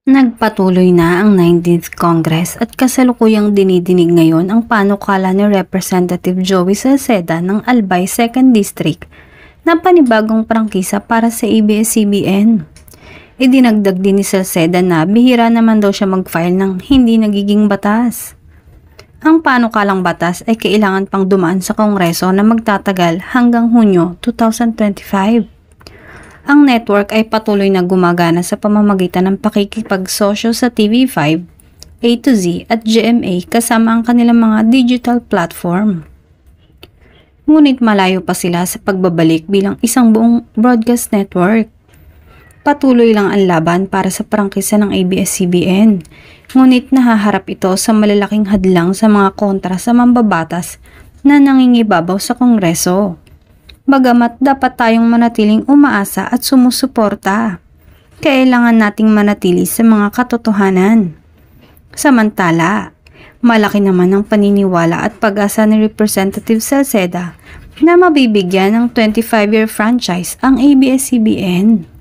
Nagpatuloy na ang 19th Congress at kasalukuyang dinidinig ngayon ang panukala ni Representative Joey Salceda ng Albay 2nd District na panibagong prangkisa para sa ABS-CBN. Idinagdag din ni Salceda na bihira naman daw siya mag-file ng hindi nagiging batas. Ang panukalang batas ay kailangan pang dumaan sa Kongreso na magtatagal hanggang Hunyo 2025. Ang network ay patuloy na gumagana sa pamamagitan ng pakikipagsosyo sa TV5, A to Z at GMA kasama ang kanilang mga digital platform. Ngunit malayo pa sila sa pagbabalik bilang isang buong broadcast network. Patuloy lang ang laban para sa prangkisa ng ABS-CBN, ngunit nahaharap ito sa malalaking hadlang sa mga kontra sa mambabatas na nangingibabaw sa Kongreso. Bagamat dapat tayong manatiling umaasa at sumusuporta, kailangan nating manatili sa mga katotohanan. Samantala, malaki naman ang paniniwala at pag-asa ni Representative Salceda na mabibigyan ng 25-year franchise ang ABS-CBN.